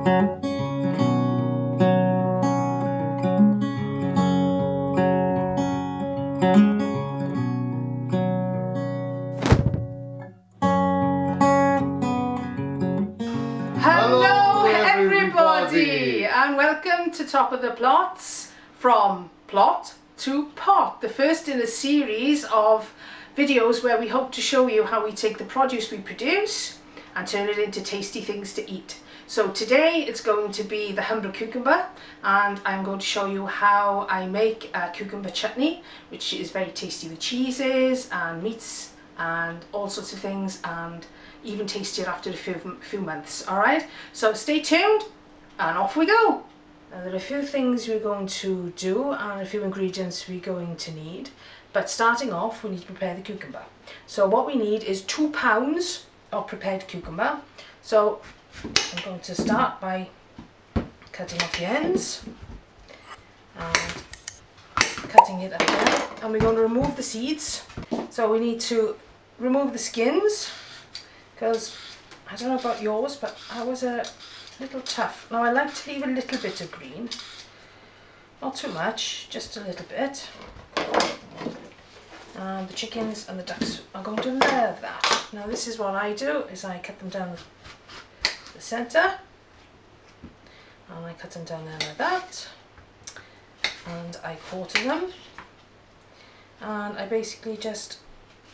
Hello everybody and welcome to Top of the Plots, from plot to pot, the first in a series of videos where we hope to show you how we take the produce we produce and turn it into tasty things to eat. So today it's going to be the humble cucumber, and I'm going to show you how I make a cucumber chutney, which is very tasty with cheeses and meats and all sorts of things, and even tastier after a few months. Alright, so stay tuned and off we go. Now there are a few things we're going to do and a few ingredients we're going to need, but starting off we need to prepare the cucumber. So what we need is 2 pounds of prepared cucumber. So I'm going to start by cutting off the ends and cutting it up there, and we're going to remove the seeds. So we need to remove the skins, because I don't know about yours, but I was a little tough. Now I like to leave a little bit of green, not too much, just a little bit. And the chickens and the ducks are going to love that. Now this is what I do, is I cut them down the centre, and I cut them down there like that, and I quarter them, and I basically just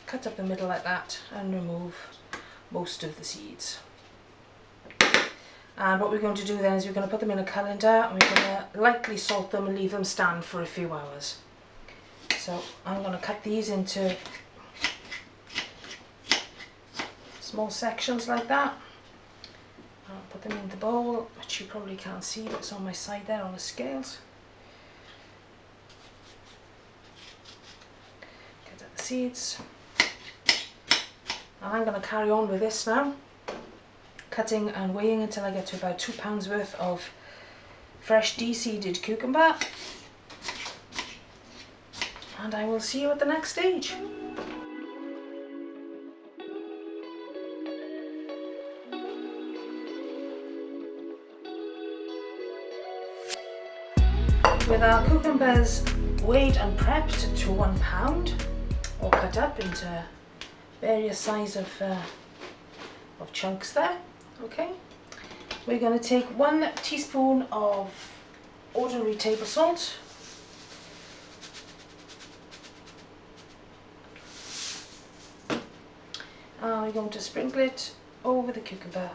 cut up the middle like that and remove most of the seeds. And what we're going to do then is we're going to put them in a colander, and we're going to lightly salt them and leave them stand for a few hours. So I'm going to cut these into small sections like that. I'll put them in the bowl, which you probably can't see, but it's on my side there on the scales. Cut out the seeds. And I'm going to carry on with this now, cutting and weighing until I get to about 2 pounds worth of fresh de-seeded cucumber, and I will see you at the next stage. With our cucumbers weighed and prepped to 1 pound, or cut up into various size of chunks there, okay, we're going to take 1 teaspoon of ordinary table salt, and we're going to sprinkle it over the cucumber,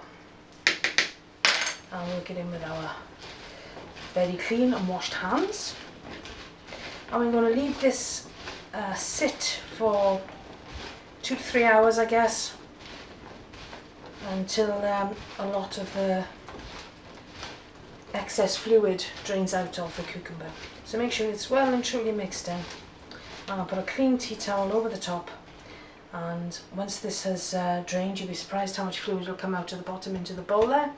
and we'll get in with our very clean and washed hands, and we're going to leave this sit for 2 to 3 hours, I guess, until a lot of the excess fluid drains out of the cucumber. So make sure it's well and truly mixed in. I'll put a clean tea towel over the top, and once this has drained, you'll be surprised how much fluid will come out of the bottom into the bowl there.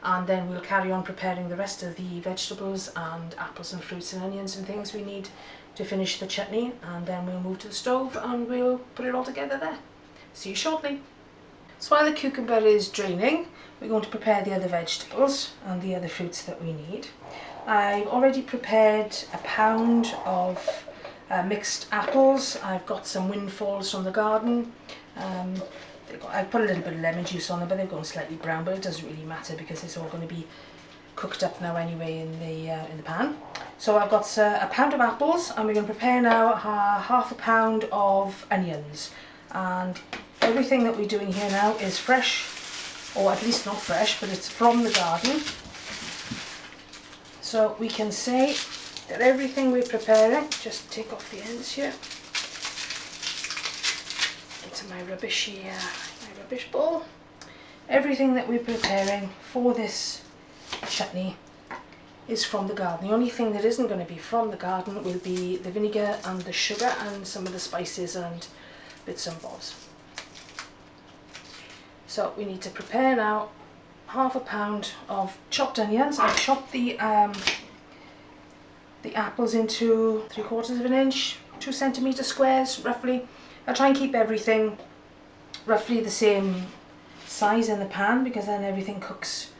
And then we'll carry on preparing the rest of the vegetables and apples and fruits and onions and things we need to finish the chutney, and then we'll move to the stove and we'll put it all together there. See you shortly. So while the cucumber is draining, we're going to prepare the other vegetables and the other fruits that we need. I've already prepared 1 pound of mixed apples. I've got some windfalls from the garden. I put a little bit of lemon juice on them, but they've gone slightly brown, but it doesn't really matter because it's all going to be cooked up now anyway in the pan. So I've got 1 pound of apples, and we're going to prepare now half a pound of onions. And everything that we're doing here now is fresh, or at least not fresh, but it's from the garden. So we can say that everything we're preparing, just take off the ends here into my rubbish bowl. Everything that we're preparing for this chutney is from the garden. The only thing that isn't going to be from the garden will be the vinegar and the sugar and some of the spices and bits and bobs. So we need to prepare now half a pound of chopped onions. I've chopped the apples into 3/4 of an inch, 2 centimetre squares roughly. I try and keep everything roughly the same size in the pan, because then everything cooks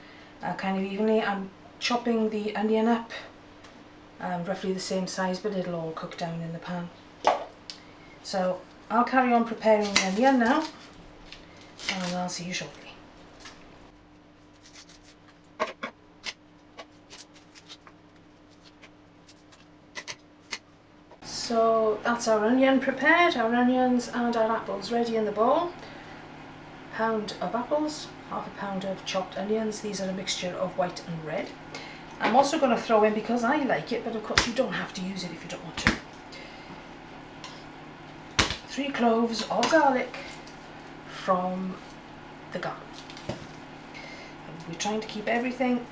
kind of evenly. I'm chopping the onion up roughly the same size, but it'll all cook down in the pan. So I'll carry on preparing the onion now, and I'll see you shortly. So that's our onion prepared, our onions and our apples ready in the bowl. Pound of apples, half a pound of chopped onions. These are a mixture of white and red. I'm also going to throw in, because I like it, but of course you don't have to use it if you don't want to, 3 cloves of garlic from the garden. And we're trying to keep everything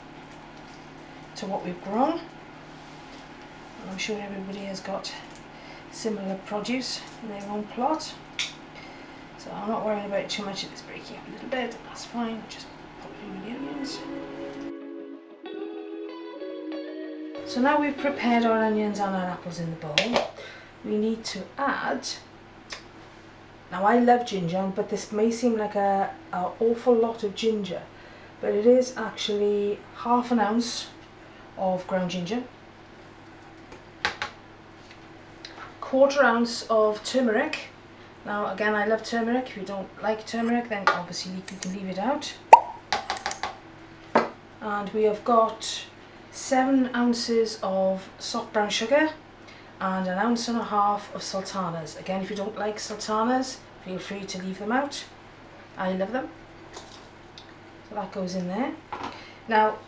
to what we've grown. And I'm sure everybody has got similar produce in their own plot, so I'm not worrying about it too much. If it's breaking up a little bit, that's fine. Just pop in with the onions. So now we've prepared our onions and our apples in the bowl, we need to add, now I love ginger, but this may seem like an awful lot of ginger, but it is actually half an ounce of ground ginger, 1/4 ounce of turmeric. Now again, I love turmeric. If you don't like turmeric, then obviously you can leave it out. And we have got 7 ounces of soft brown sugar and 1.5 ounces of sultanas. Again, if you don't like sultanas, feel free to leave them out. I love them. So that goes in there. Now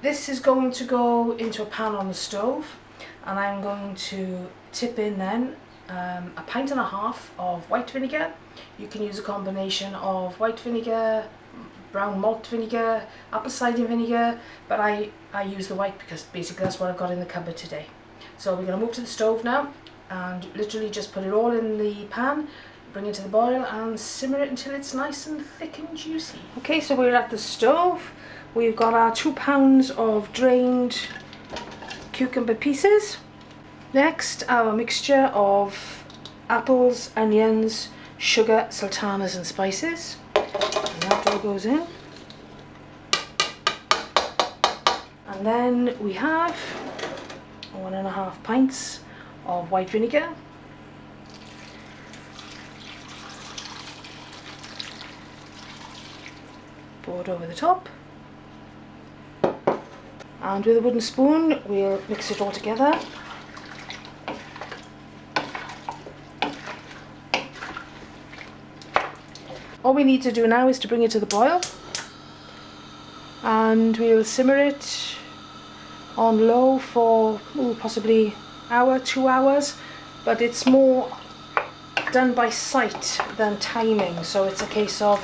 this is going to go into a pan on the stove, and I'm going to tip in then 1.5 pints of white vinegar. You can use a combination of white vinegar, brown malt vinegar, apple cider vinegar, but I use the white because basically that's what I've got in the cupboard today. So we're going to move to the stove now and literally just put it all in the pan, bring it to the boil and simmer it until it's nice and thick and juicy. Okay, so we're at the stove. We've got our 2 pounds of drained cucumber pieces. Next, our mixture of apples, onions, sugar, sultanas and spices. And that all goes in. And then we have 1.5 pints of white vinegar. Poured over the top. And with a wooden spoon, we'll mix it all together. All we need to do now is to bring it to the boil, and we'll simmer it on low for possibly hour, 2 hours, but it's more done by sight than timing, so it's a case of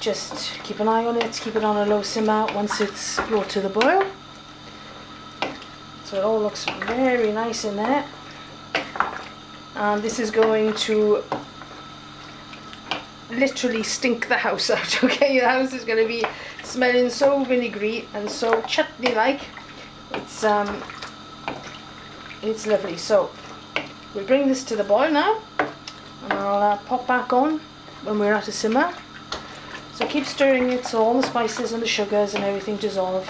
just keep an eye on it, keep it on a low simmer once it's brought to the boil. So it all looks very nice in there, and this is going to literally stink the house out. Okay, the house is going to be smelling so vinegary and so chutney like. It's lovely. So we'll bring this to the boil now, and I'll pop back on when we're at a simmer. So keep stirring it so all the spices and the sugars and everything dissolve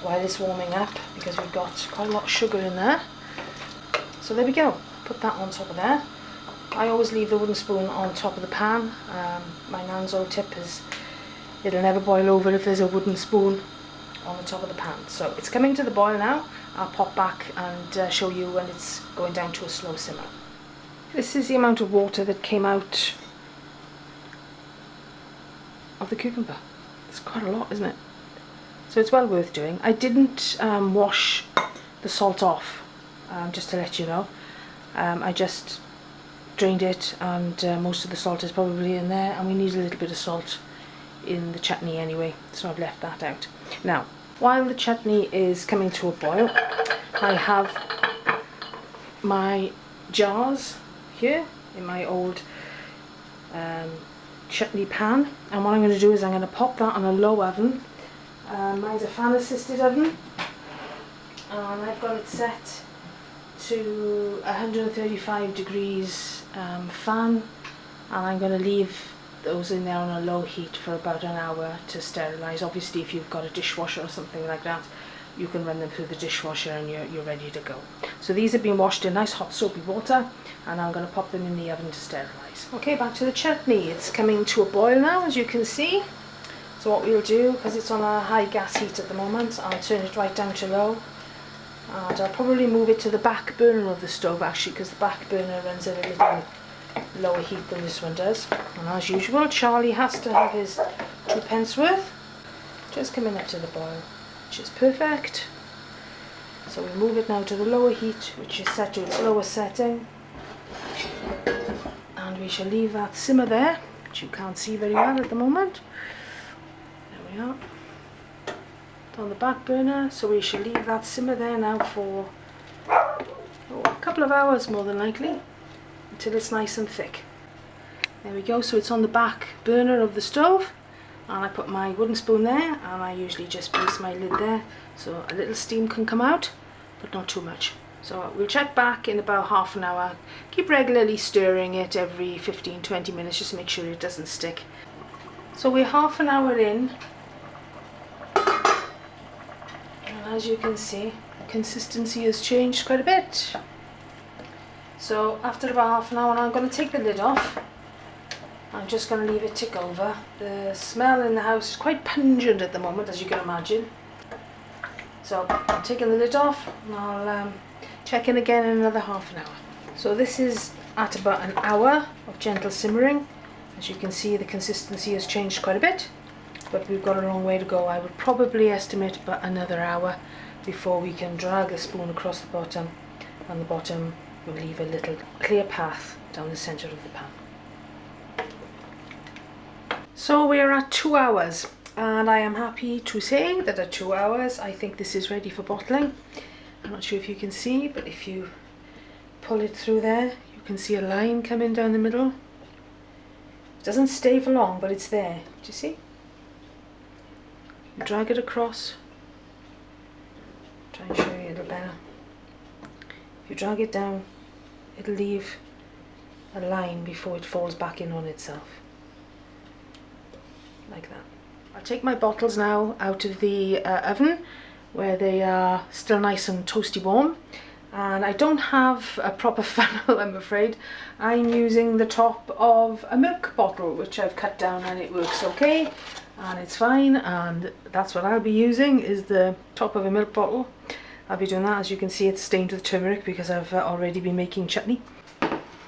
while it's warming up, because we've got quite a lot of sugar in there. So there we go, put that on top of there. I always leave the wooden spoon on top of the pan. My nan's old tip is it'll never boil over if there's a wooden spoon on the top of the pan. So it's coming to the boil now. I'll pop back and show you when it's going down to a slow simmer. This is the amount of water that came out of the cucumber. It's quite a lot, isn't it? So it's well worth doing. I didn't wash the salt off, just to let you know. I just drained it, and most of the salt is probably in there, and we need a little bit of salt in the chutney anyway, so I've left that out. Now, while the chutney is coming to a boil, I have my jars here in my old chutney pan, and what I'm going to do is I'm going to pop that on a low oven. Mine's a fan assisted oven, and I've got it set to 135 degrees fan, and I'm going to leave those in there on a low heat for about an hour to sterilise. Obviously if you've got a dishwasher or something like that, you can run them through the dishwasher and you're ready to go. So these have been washed in nice hot soapy water, and I'm going to pop them in the oven to sterilise. Okay, back to the chutney. It's coming to a boil now, as you can see. So what we'll do, because it's on a high gas heat at the moment, I'll turn it right down to low, and I'll probably move it to the back burner of the stove actually, because the back burner runs at a little lower heat than this one does. And as usual, Charlie has to have his 2p worth. Just coming up to the boil, which is perfect. So we move it now to the lower heat, which is set to its lowest setting, and we shall leave that simmer there, which you can't see very well at the moment. There we are, on the back burner. So we shall leave that simmer there now for a couple of hours more than likely, until it's nice and thick. There we go. So it's on the back burner of the stove, and I put my wooden spoon there, and I usually just place my lid there so a little steam can come out, but not too much. So we'll check back in about half an hour. Keep regularly stirring it every 15-20 minutes just to make sure it doesn't stick. So we're half an hour in, and as you can see, the consistency has changed quite a bit. So after about half an hour, I'm going to take the lid off. I'm just going to leave it tick over. The smell in the house is quite pungent at the moment, as you can imagine. So I'm taking the lid off, and I'll check in again in another half an hour. So this is at about an hour of gentle simmering. As you can see, the consistency has changed quite a bit, but we've got a long way to go. I would probably estimate about another hour before we can drag the spoon across the bottom, and the bottom will leave a little clear path down the centre of the pan. So we are at 2 hours, and I am happy to say that at 2 hours I think this is ready for bottling. I'm not sure if you can see, but if you pull it through there, you can see a line coming down the middle. It doesn't stay for long, but it's there. Do you see? You drag it across. Try and show you a little better. If you drag it down, it'll leave a line before it falls back in on itself. Like that. I'll take my bottles now out of the oven, where they are still nice and toasty warm, and I don't have a proper funnel, I'm afraid. I'm using the top of a milk bottle, which I've cut down, and it works okay and it's fine, and that's what I'll be using, is the top of a milk bottle. I'll be doing that. As you can see, it's stained with turmeric because I've already been making chutney.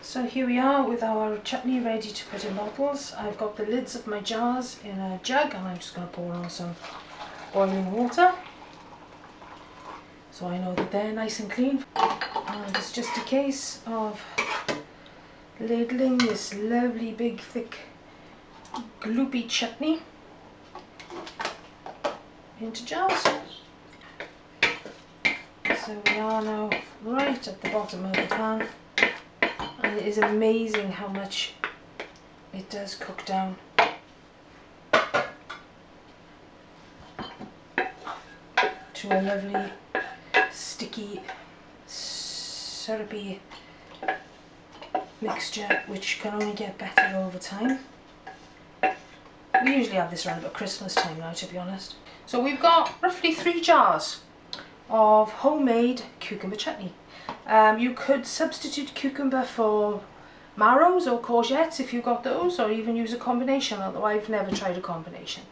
So here we are with our chutney ready to put in bottles. I've got the lids of my jars in a jug, and I'm just going to pour on some boiling water, so I know that they're nice and clean. And it's just a case of ladling this lovely big thick gloopy chutney into jars. So we are now right at the bottom of the pan, and it is amazing how much it does cook down. To a lovely sticky syrupy mixture, which can only get better over time. We usually have this around about Christmas time now, to be honest. So we've got roughly 3 jars of homemade cucumber chutney. You could substitute cucumber for marrows or courgettes if you got those, or even use a combination, although I've never tried a combination.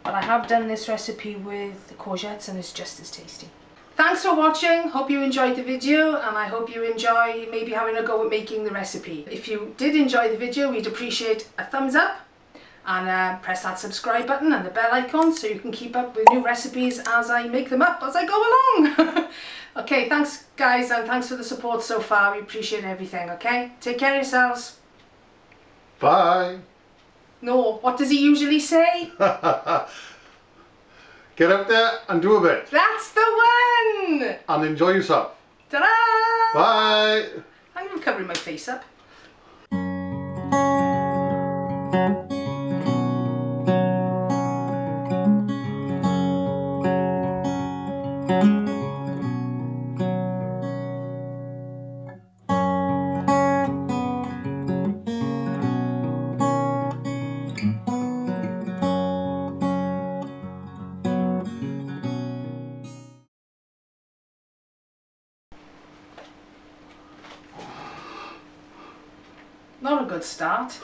But I have done this recipe with courgettes, and it's just as tasty. Thanks for watching. Hope you enjoyed the video, and I hope you enjoy maybe having a go at making the recipe. If you did enjoy the video, we'd appreciate a thumbs up, and press that subscribe button and the bell icon so you can keep up with new recipes as I make them up as I go along. Okay, thanks guys, and thanks for the support so far. We appreciate everything. Okay, take care of yourselves. Bye. No, what does he usually say? Get out there and do a bit. That's the one! And enjoy yourself. Ta-da! Bye. I'm covering my face up. Not a good start.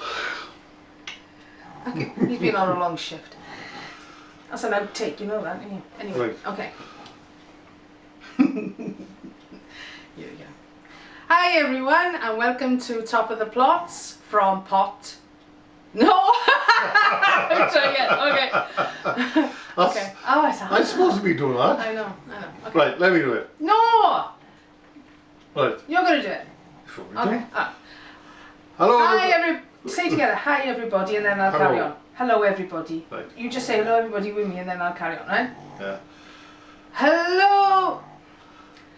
Okay, he's been on a long shift. That's an outtake, you know that, don't you? Anyway, Right. okay. Here we go. Hi everyone, and welcome to Top of the Plots from Pot. No! Try again, okay. Okay. Oh, it's I'm supposed to be doing that. I know. Okay. Right, let me do it. No! Right. You're going to do it. Shall we Okay. do? Hi Hello, everybody. Say together, hi everybody, and then I'll carry on. Hello everybody. Right. You just say hello everybody with me, and then I'll carry on, right? Yeah. Hello!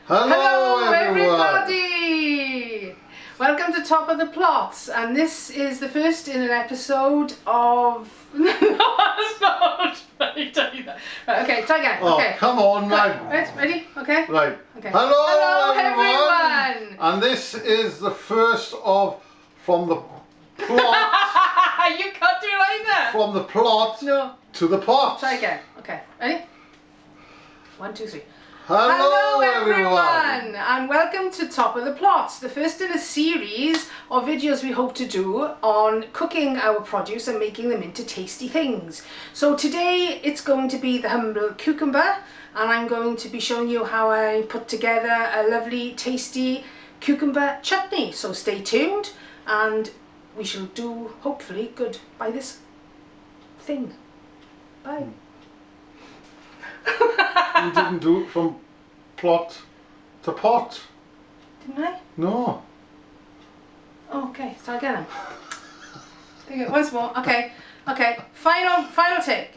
Hello, everyone. Everybody! Welcome to Top of the Plots, and this is the first in an episode of... No, it's not! Right, tell you that. Right, okay, try again. Oh, okay. come on, man. Right, ready? Okay? Right. Okay. Hello, everyone! And this is the first of from the plot. You can't do it like that! From the plot No. to the pot. Try again. Okay, ready? 1, 2, 3. Hello, everyone. And welcome to Top of the Plots, the first in a series of videos we hope to do on cooking our produce and making them into tasty things. So today it's going to be the humble cucumber, and I'm going to be showing you how I put together a lovely tasty cucumber chutney. So stay tuned and we shall do hopefully good by this thing. Bye. You didn't do it from plot to pot. Didn't I? No. Oh, okay, start again. Take it once more. Okay, okay. Final take.